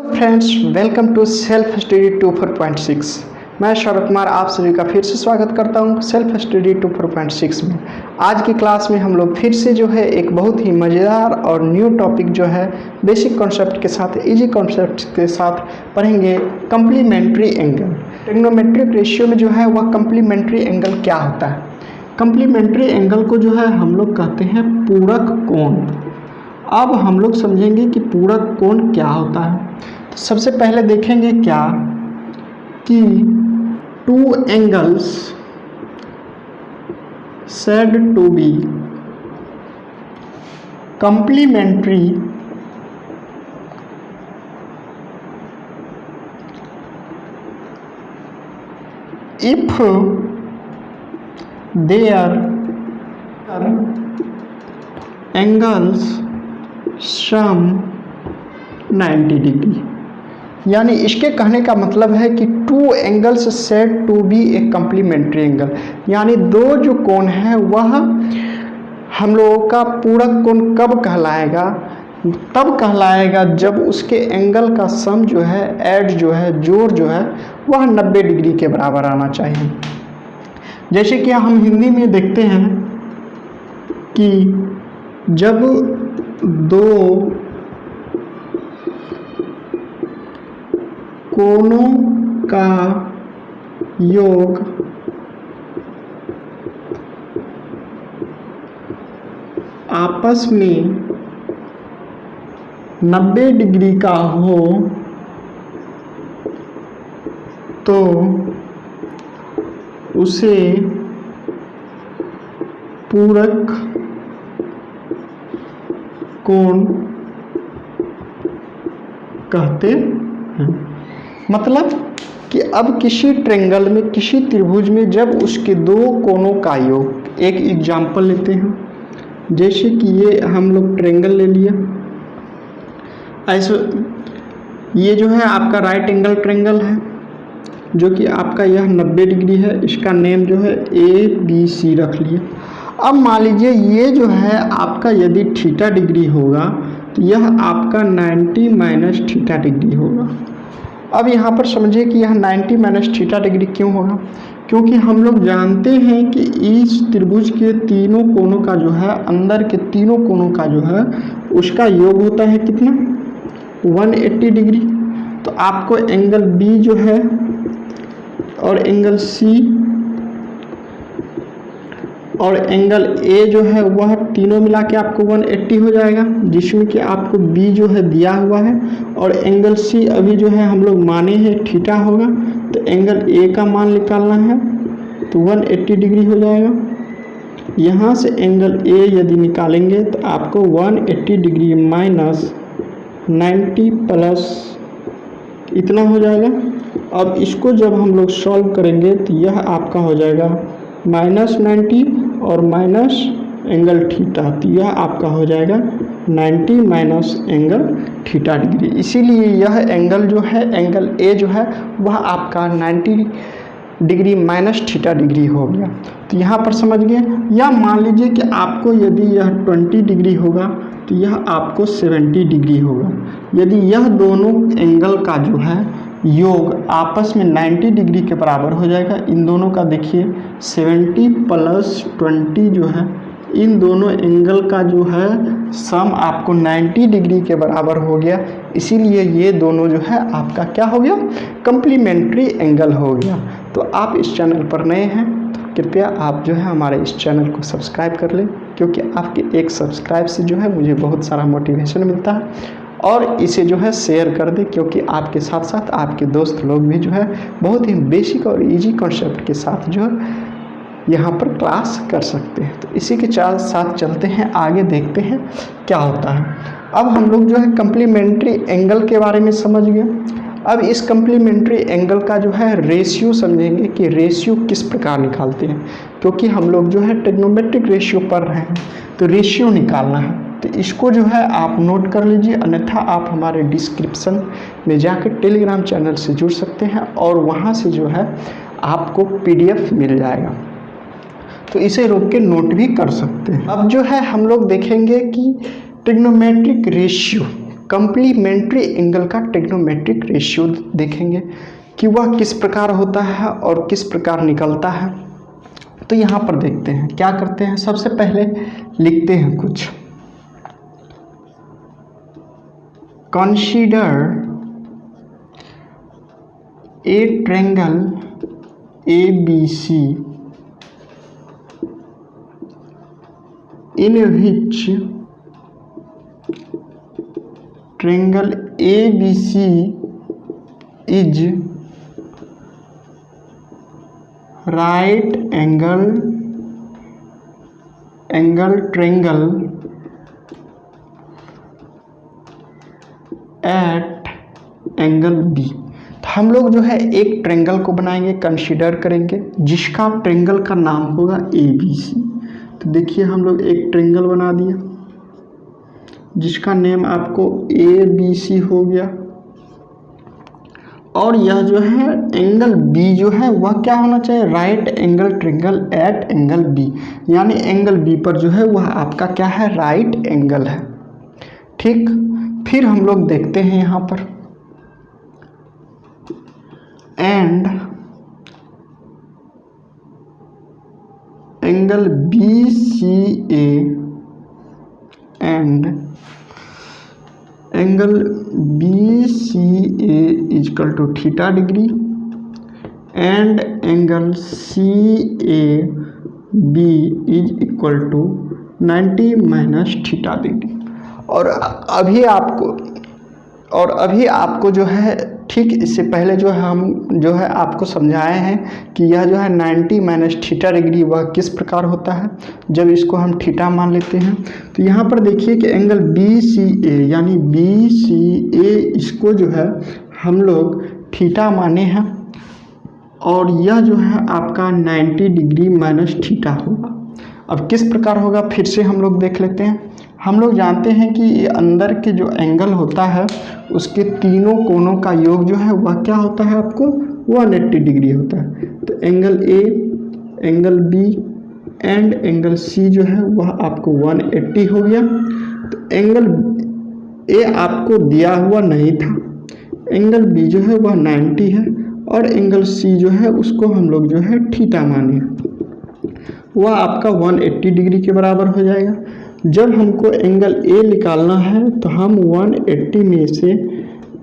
Friends, welcome to self study 24.6। मैं शरद कुमार आप सभी का फिर से स्वागत करता हूं सेल्फ स्टडी 24.6 में। आज की क्लास में हम लोग फिर से जो है एक बहुत ही मज़ेदार और न्यू टॉपिक जो है बेसिक कॉन्सेप्ट के साथ, इजी कॉन्सेप्ट के साथ पढ़ेंगे कम्प्लीमेंट्री एंगल। ट्रिग्नोमेट्रिक रेशियो में जो है वह कम्प्लीमेंट्री एंगल क्या होता है। कम्प्लीमेंट्री एंगल को जो है हम लोग कहते हैं पूरक कोण। अब हम लोग समझेंगे कि पूरक कोण क्या होता है। तो सबसे पहले देखेंगे क्या कि two angles said to be complementary if their angles sum 90 degree. यानी इसके कहने का मतलब है कि two angles said to be a complementary angle, यानी दो जो कोण है वह हम लोगों का पूरक कोण कब कहलाएगा, तब कहलाएगा जब उसके एंगल का सम जो है, ऐड जो है, जोड़ जो है वह 90 डिग्री के बराबर आना चाहिए। जैसे कि हम हिंदी में देखते हैं कि जब दो कोणों का योग आपस में 90 डिग्री का हो तो उसे पूरक कोण कहते हैं। मतलब कि अब किसी ट्रायंगल में, किसी त्रिभुज में जब उसके दो कोणों का योग, एक एग्जाम्पल लेते हैं, जैसे कि ये हम लोग ट्रायंगल ले लिया, ऐसे ये जो है आपका राइट एंगल ट्रायंगल है जो कि आपका यह 90 डिग्री है। इसका नेम जो है ABC रख लिया। अब मान लीजिए ये जो है आपका यदि थीटा डिग्री होगा तो यह आपका 90 माइनस थीटा डिग्री होगा। अब यहाँ पर समझिए कि यह 90 माइनस थीटा डिग्री क्यों होगा, क्योंकि हम लोग जानते हैं कि इस त्रिभुज के तीनों कोणों का जो है, अंदर के तीनों कोणों का जो है उसका योग होता है कितना, 180 डिग्री। तो आपको एंगल B जो है और एंगल C और एंगल A जो है वह तीनों मिला के आपको 180 हो जाएगा, जिसमें कि आपको B जो है दिया हुआ है और एंगल C अभी जो है हम लोग माने हैं थीटा होगा, तो एंगल A का मान निकालना है तो 180 डिग्री हो जाएगा। यहाँ से एंगल A यदि निकालेंगे तो आपको 180 डिग्री माइनस 90 प्लस इतना हो जाएगा। अब इसको जब हम लोग सॉल्व करेंगे तो यह आपका हो जाएगा माइनस 90 और माइनस एंगल थीटा, तो यह आपका हो जाएगा 90 माइनस एंगल थीटा डिग्री। इसीलिए यह एंगल जो है, एंगल A जो है वह आपका 90 डिग्री माइनस थीटा डिग्री हो गया। तो यहाँ पर समझ गए। या मान लीजिए कि आपको यदि यह 20 डिग्री होगा तो यह आपको 70 डिग्री होगा। यदि यह दोनों एंगल का जो है योग आपस में 90 डिग्री के बराबर हो जाएगा, इन दोनों का देखिए 70 प्लस 20 जो है, इन दोनों एंगल का जो है सम आपको 90 डिग्री के बराबर हो गया। इसीलिए ये दोनों जो है आपका क्या हो गया, कम्प्लीमेंट्री एंगल हो गया। तो आप इस चैनल पर नए हैं तो कृपया आप जो है हमारे इस चैनल को सब्सक्राइब कर लें, क्योंकि आपके एक सब्सक्राइब से जो है मुझे बहुत सारा मोटिवेशन मिलता है। और इसे जो है शेयर कर दें, क्योंकि आपके साथ साथ आपके दोस्त लोग भी जो है बहुत ही बेसिक और इजी कॉन्सेप्ट के साथ जो है यहाँ पर क्लास कर सकते हैं। तो इसी के साथ चलते हैं आगे, देखते हैं क्या होता है। अब हम लोग जो है कम्प्लीमेंट्री एंगल के बारे में समझ गए। अब इस कम्प्लीमेंट्री एंगल का जो है रेशियो समझेंगे कि रेशियो किस प्रकार निकालते हैं, क्योंकि हम लोग जो है ट्रिग्नोमेट्रिक रेशियो पढ़ रहे हैं तो रेशियो निकालना है। तो इसको जो है आप नोट कर लीजिए, अन्यथा आप हमारे डिस्क्रिप्शन में जाकर टेलीग्राम चैनल से जुड़ सकते हैं और वहाँ से जो है आपको PDF मिल जाएगा। तो इसे रोक के नोट भी कर सकते हैं। अब जो है हम लोग देखेंगे कि ट्रिग्नोमेट्रिक रेशियो कंप्लीमेंट्री एंगल का ट्रिग्नोमेट्रिक रेशियो देखेंगे कि वह किस प्रकार होता है और किस प्रकार निकलता है। तो यहाँ पर देखते हैं क्या करते हैं। सबसे पहले लिखते हैं कुछ, consider a triangle ABC in which triangle ABC is right angle triangle at angle B। तो हम लोग जो है एक ट्रायंगल को बनाएंगे, कंसीडर करेंगे, जिसका ट्रायंगल का नाम होगा ABC। तो देखिए हम लोग एक ट्रायंगल बना दिया जिसका नेम आपको ABC हो गया, और यह जो है एंगल B जो है वह क्या होना चाहिए, right angle triangle eight angle B, यानी एंगल B पर जो है वह आपका क्या है, राइट एंगल है। ठीक, फिर हम लोग देखते हैं यहाँ पर and angle BCA and angle BCA is equal to theta degree and angle CAB is equal to 90 minus theta degree. और अभी आपको जो है ठीक इससे पहले जो है हम जो है आपको समझाए हैं कि यह जो है 90 माइनस थीटा डिग्री वह किस प्रकार होता है जब इसको हम थीटा मान लेते हैं। तो यहाँ पर देखिए कि एंगल BCA यानी BCA इसको जो है हम लोग थीटा माने हैं, और यह जो है आपका 90 डिग्री माइनस थीटा होगा। अब किस प्रकार होगा फिर से हम लोग देख लेते हैं। हम लोग जानते हैं कि ये अंदर के जो एंगल होता है उसके तीनों कोनों का योग जो है वह क्या होता है, आपको 180 डिग्री होता है। तो angle A, angle B and angle C जो है वह आपको 180 हो गया। तो एंगल A आपको दिया हुआ नहीं था, एंगल B जो है वह 90 है, और एंगल C जो है उसको हम लोग जो है थीटा माने, वह आपका 180 डिग्री के बराबर हो जाएगा। जब हमको एंगल A निकालना है तो हम 180 में से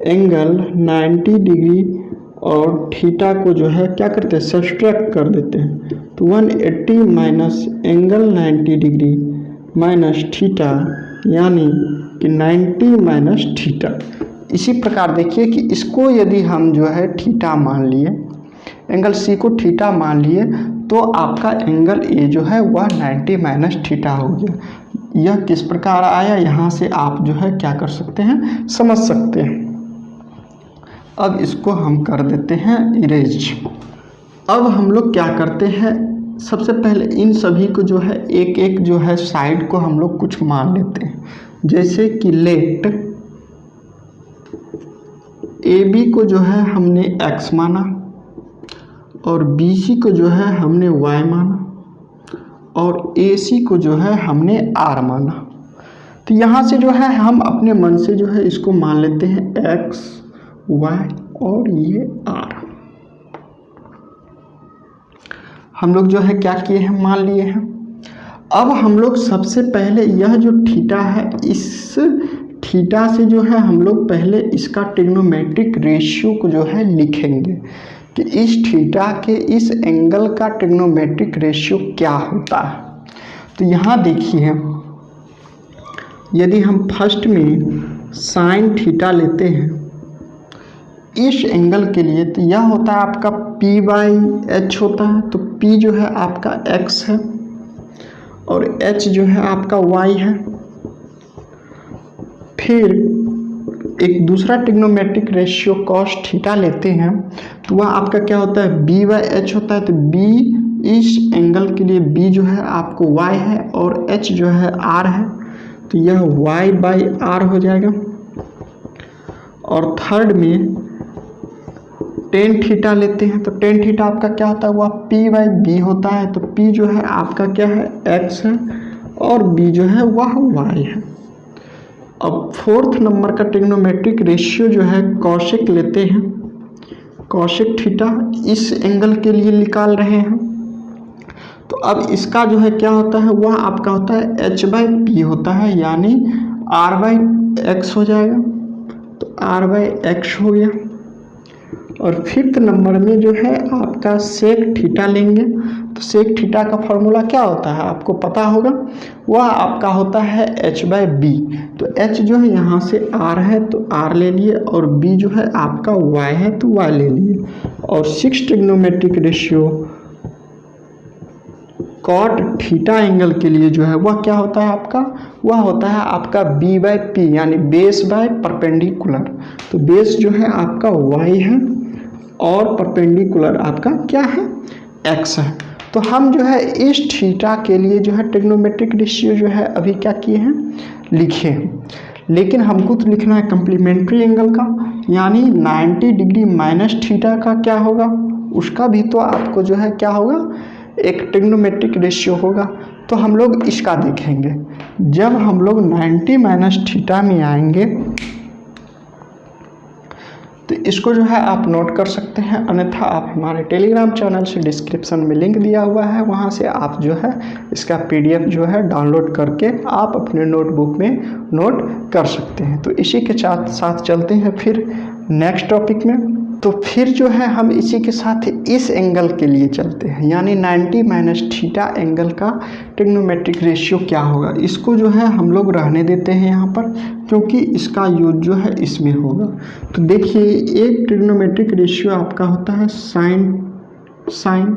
एंगल 90 डिग्री और थीटा को जो है क्या करते हैं, सब्सट्रैक्ट कर देते हैं। तो 180 minus angle 90 degree minus theta यानी कि 90 माइनस थीटा। इसी प्रकार देखिए कि इसको यदि हम जो है थीटा मान लिए, एंगल C को थीटा मान लिए, तो आपका एंगल A जो है वह 90 माइनस थीटा हो गया। यह किस प्रकार आया, यहाँ से आप जो है क्या कर सकते हैं, समझ सकते हैं। अब इसको हम कर देते हैं इरेज। अब हम लोग क्या करते हैं, सबसे पहले इन सभी को जो है एक एक जो है साइड को हम लोग कुछ मान लेते हैं। जैसे कि लेट AB को जो है हमने x माना, और BC को जो है हमने y माना, और AC को जो है हमने R माना। तो यहाँ से जो है हम अपने मन से जो है इसको मान लेते हैं x, y और ये R। हम लोग जो है क्या किए हैं, मान लिए हैं। अब हम लोग सबसे पहले यह जो थीटा है, इस थीटा से जो है हम लोग पहले इसका ट्रिग्नोमेट्रिक रेशियो को जो है लिखेंगे कि इस थीटा के इस एंगल का ट्रिग्नोमेट्रिक रेशियो क्या होता है। तो यहाँ देखिए, यदि हम फर्स्ट में साइन थीटा लेते हैं इस एंगल के लिए, तो यह होता है आपका P/H होता है। तो P जो है आपका x है और H जो है आपका y है। फिर एक दूसरा ट्रिग्नोमेट्रिक रेशियो cos थीटा लेते हैं, तो वह आपका क्या होता है, B/H होता है। तो B इस एंगल के लिए B जो है आपको y है और H जो है R है, तो यह y/R हो जाएगा। और थर्ड में टेन थीटा लेते हैं, तो टेन थीटा आपका क्या होता है, वह P/B होता है। तो P जो है आपका क्या है, x है, और B जो है वह y है। अब फोर्थ नंबर का ट्रिग्नोमेट्रिक रेशियो जो है कॉसेक लेते हैं, कॉसेक थीटा इस एंगल के लिए निकाल रहे हैं। तो अब इसका जो है क्या होता है, वह आपका होता है h/p होता है, यानी r/x हो जाएगा। तो r/x हो गया। और फिफ्थ नंबर में जो है आपका सेक थीटा लेंगे। तो सेक थीटा का फॉर्मूला क्या होता है आपको पता होगा, वह आपका होता है h/b। तो h जो है यहाँ से r है तो r ले लिए, और b जो है आपका y है तो y ले लिए। और six trigonometric ratio cot theta angle के लिए जो है वह क्या होता है आपका, वह होता है आपका b/p, यानी बेस बाय परपेंडिकुलर। तो बेस जो है आपका y है और परपेंडिकुलर आपका क्या है, x है। तो हम जो है इस थीटा के लिए जो है ट्रिग्नोमेट्रिक रेशियो जो है अभी क्या किए हैं, लिखे हैं। लेकिन हमको तो लिखना है कम्प्लीमेंट्री एंगल का, यानी 90 डिग्री माइनस थीटा का क्या होगा, उसका भी तो आपको जो है क्या होगा, एक ट्रिग्नोमेट्रिक रेशियो होगा। तो हम लोग इसका देखेंगे। जब हम लोग 90 माइनस थीटा में आएंगे तो इसको जो है आप नोट कर सकते हैं, अन्यथा आप हमारे टेलीग्राम चैनल से डिस्क्रिप्शन में लिंक दिया हुआ है, वहाँ से आप जो है इसका PDF जो है डाउनलोड करके आप अपने नोटबुक में नोट कर सकते हैं। तो इसी के साथ चलते हैं फिर नेक्स्ट टॉपिक में। तो फिर जो है हम इसी के साथ इस एंगल के लिए चलते हैं, यानी 90 माइनस थीटा एंगल का ट्रिग्नोमेट्रिक रेशियो क्या होगा। इसको जो है हम लोग रहने देते हैं यहाँ पर, क्योंकि इसका यूज जो है इसमें होगा। तो देखिए एक ट्रिग्नोमेट्रिक रेशियो आपका होता है साइन।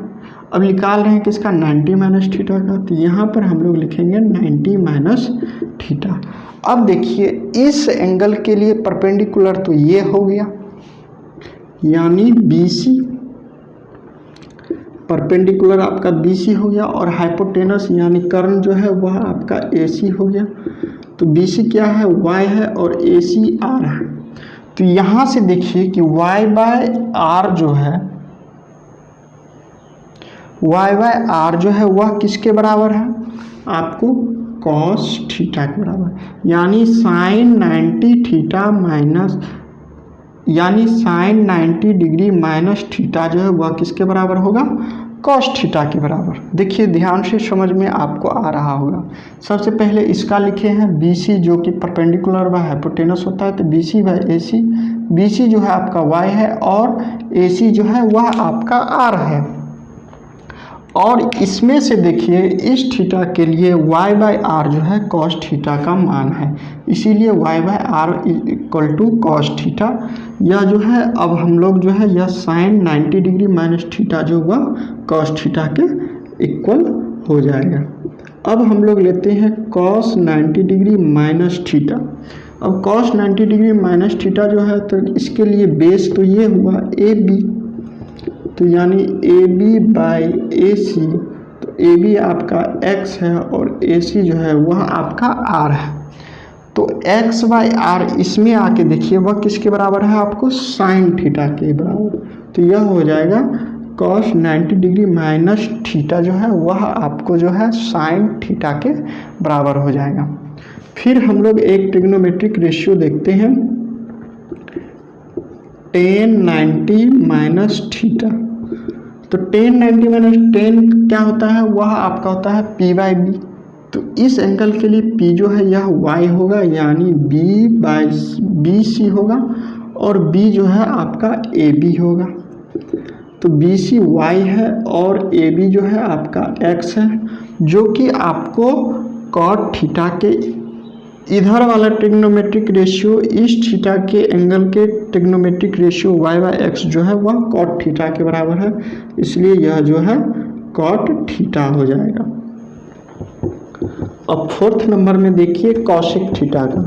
अब निकाल रहे हैं किसका, 90 माइनस थीटा का। तो यहाँ पर हम लोग लिखेंगे 90 माइनस थीटा। अब देखिए इस एंगल के लिए परपेंडिकुलर तो ये हो गया, यानी BC, परपेंडिकुलर आपका BC हो गया, और हाइपोटेनस यानी कर्ण जो है वह आपका AC हो गया। तो BC क्या है, y है, और AC r है। तो यहाँ से देखिए कि y/r जो है, y/r जो है वह किसके बराबर है आपको, कॉस थीटा के बराबर, यानी साइन 90 थीटा माइनस, यानी साइन 90 डिग्री माइनस थीटा जो है वह किसके बराबर होगा, कॉस थीटा के बराबर। देखिए ध्यान से समझ में आपको आ रहा होगा। सबसे पहले इसका लिखे हैं BC जो कि परपेंडिकुलर व हाइपोटेनस होता है, तो BC/AC। BC जो है आपका y है और AC जो है वह आपका r है। और इसमें से देखिए इस थीटा के लिए y/r जो है कॉस थीटा का मान है, इसीलिए y/r = कॉस थीटा। यह जो है अब हम लोग जो है यह साइन 90 डिग्री माइनस थीटा जो हुआ कॉस थीटा के इक्वल हो जाएगा। अब हम लोग लेते हैं कॉस 90 डिग्री माइनस थीटा। अब कॉस 90 डिग्री माइनस थीटा जो है, तो इसके लिए बेस तो ये हुआ AB, तो यानी AB/AC। तो AB आपका x है और AC जो है वह आपका r है। तो x/r इसमें आके देखिए वह किसके बराबर है आपको, साइन थीटा के बराबर। तो यह हो जाएगा कॉस 90 डिग्री माइनस थीटा जो है वह आपको जो है साइन थीटा के बराबर हो जाएगा। फिर हम लोग एक ट्रिग्नोमेट्रिक रेशियो देखते हैं, tan 90 माइनस थीटा। तो tan 90 माइनस tan क्या होता है, वह आपका होता है P/B। तो इस एंगल के लिए P जो है यह y होगा, यानी B/BC होगा, और B जो है आपका AB होगा। तो BC y है और AB जो है आपका x है, जो कि आपको cot थीटा के इधर वाला ट्रिग्नोमेट्रिक रेशियो इस थीटा के एंगल के ट्रिग्नोमेट्रिक रेशियो y/x जो है वह cot थीटा के बराबर है, इसलिए यह जो है cot थीटा हो जाएगा। अब फोर्थ नंबर में देखिए कॉसेक थीटा का,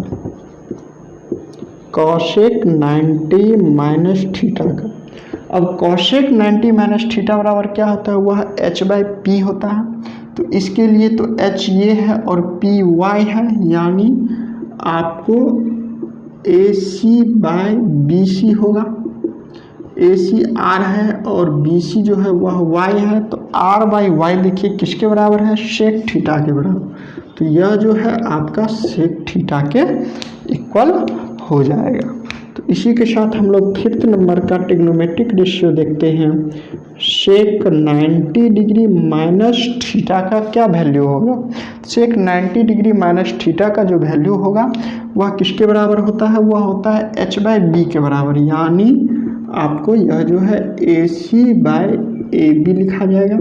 कॉसेक 90 माइनस थीटा का। अब कॉसेक 90 माइनस थीटा बराबर क्या होता है, वह h/p होता है। तो इसके लिए तो h ये है और p y है, यानी आपको AC/BC होगा। AC r है और BC जो है वह y है, तो r/y देखिए किसके बराबर है, सेक थीटा के बराबर। तो यह जो है आपका सेक थीटा के इक्वल हो जाएगा। तो इसी के साथ हम लोग 5th नंबर का ट्रिग्नोमेट्रिक रेशियो देखते हैं। सेक 90 डिग्री माइनस थीटा का क्या वैल्यू होगा? सेक 90 डिग्री माइनस थीटा का जो वैल्यू होगा वह किसके बराबर होता है? वह होता है h/b के बराबर, यानी आपको यह जो है AC/AB लिखा जाएगा।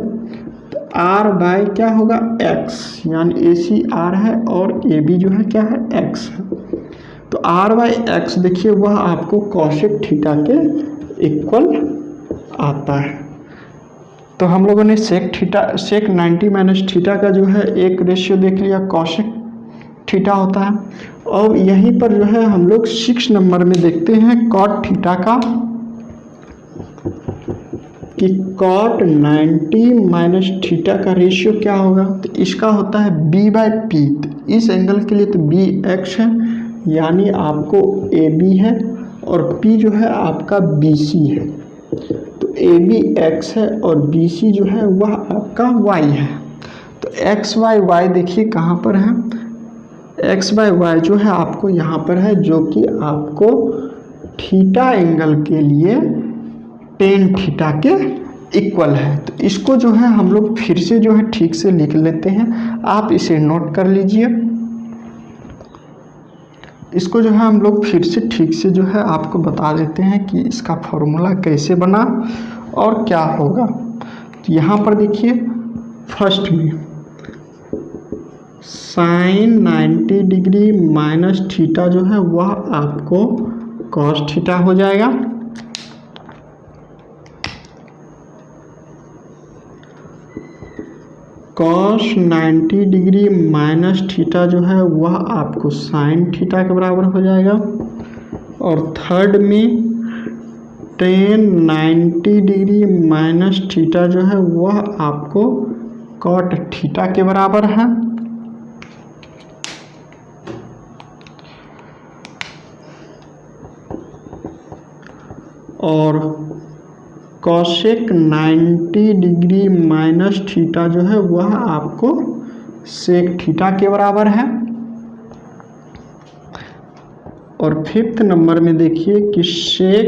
तो r बाय क्या होगा? x, यानी AC r है और AB जो है क्या है? x है। तो r/x देखिए वह आपको कॉसेक थीटा के इक्वल आता है। तो हम लोगों ने सेक 90 माइनस थीटा का जो है एक रेशियो देख लिया, कॉसेक थीटा होता है। और यहीं पर जो है हम लोग 6 नंबर में देखते हैं कॉट थीटा का, कि कॉट 90 माइनस थीटा का रेशियो क्या होगा? तो इसका होता है b/p। तो इस एंगल के लिए तो bx है, यानी आपको AB है, और P जो है आपका BC है। तो AB x है और BC जो है वह आपका y है। तो x/y देखिए कहाँ पर है? x/y जो है आपको यहाँ पर है, जो कि आपको थीटा एंगल के लिए tan थीटा के इक्वल है। तो इसको जो है हम लोग फिर से जो है ठीक से लिख लेते हैं, आप इसे नोट कर लीजिए। इसको जो है हम लोग फिर से ठीक से जो है आपको बता देते हैं कि इसका फॉर्मूला कैसे बना और क्या होगा। तो यहाँ पर देखिए फर्स्ट में साइन 90 डिग्री माइनस थीटा जो है वह आपको कॉस थीटा हो जाएगा। कॉस 90 डिग्री माइनस थीटा जो है वह आपको साइन थीटा के बराबर हो जाएगा। और थर्ड में टेन 90 डिग्री माइनस थीटा जो है वह आपको कॉट थीटा के बराबर है। और कॉसेक 90 डिग्री माइनस थीटा जो है वह आपको सेक थीटा के बराबर है। और 5th नंबर में देखिए कि सेक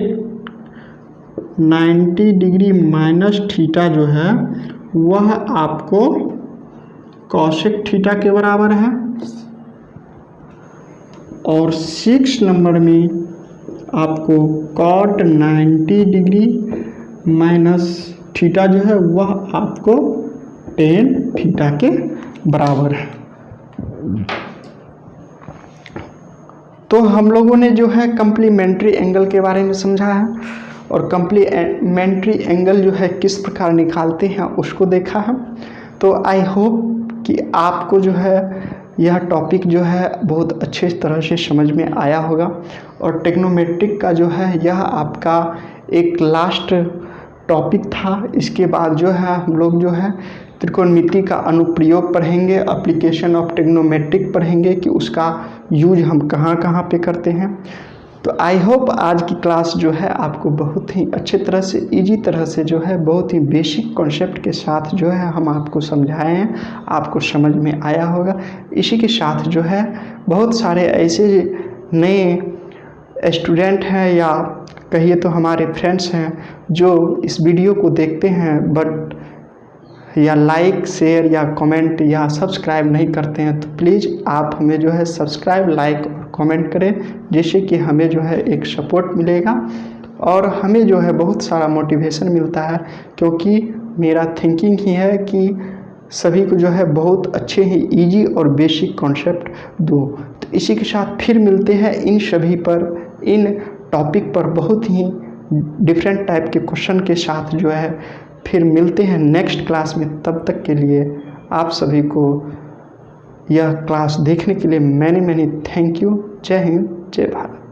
90 डिग्री माइनस थीटा जो है वह आपको कॉसेक थीटा के बराबर है। और 6 नंबर में आपको कॉट 90 डिग्री माइनस थीटा जो है वह आपको tan थीटा के बराबर है। तो हम लोगों ने जो है कम्प्लीमेंट्री एंगल के बारे में समझा है, और कम्प्लीमेंट्री एंगल जो है किस प्रकार निकालते हैं उसको देखा है। तो आई होप कि आपको जो है यह टॉपिक जो है बहुत अच्छे तरह से समझ में आया होगा। और ट्रिग्नोमेट्रिक का जो है यह आपका एक लास्ट टॉपिक था। इसके बाद जो है हम लोग जो है त्रिकोणमिति का अनुप्रयोग पढ़ेंगे, एप्लीकेशन ऑफ ट्रिग्नोमेट्रिक पढ़ेंगे कि उसका यूज हम कहाँ कहाँ पे करते हैं। तो आई होप आज की क्लास जो है आपको बहुत ही अच्छे तरह से, इजी तरह से जो है बहुत ही बेसिक कॉन्सेप्ट के साथ जो है हम आपको समझाए हैं, आपको समझ में आया होगा। इसी के साथ जो है बहुत सारे ऐसे नए स्टूडेंट हैं या कहिए तो हमारे फ्रेंड्स हैं जो इस वीडियो को देखते हैं बट या लाइक शेयर या कमेंट या सब्सक्राइब नहीं करते हैं, तो प्लीज़ आप हमें जो है सब्सक्राइब, लाइक और कमेंट करें, जिससे कि हमें जो है एक सपोर्ट मिलेगा और हमें जो है बहुत सारा मोटिवेशन मिलता है। क्योंकि मेरा थिंकिंग ही है कि सभी को जो है बहुत अच्छे ही इजी और बेसिक कॉन्सेप्ट दो। तो इसी के साथ फिर मिलते हैं इन सभी पर, इन टॉपिक पर बहुत ही डिफरेंट टाइप के क्वेश्चन के साथ जो है फिर मिलते हैं नेक्स्ट क्लास में। तब तक के लिए आप सभी को यह क्लास देखने के लिए मैनी थैंक यू। जय हिंद, जय भारत।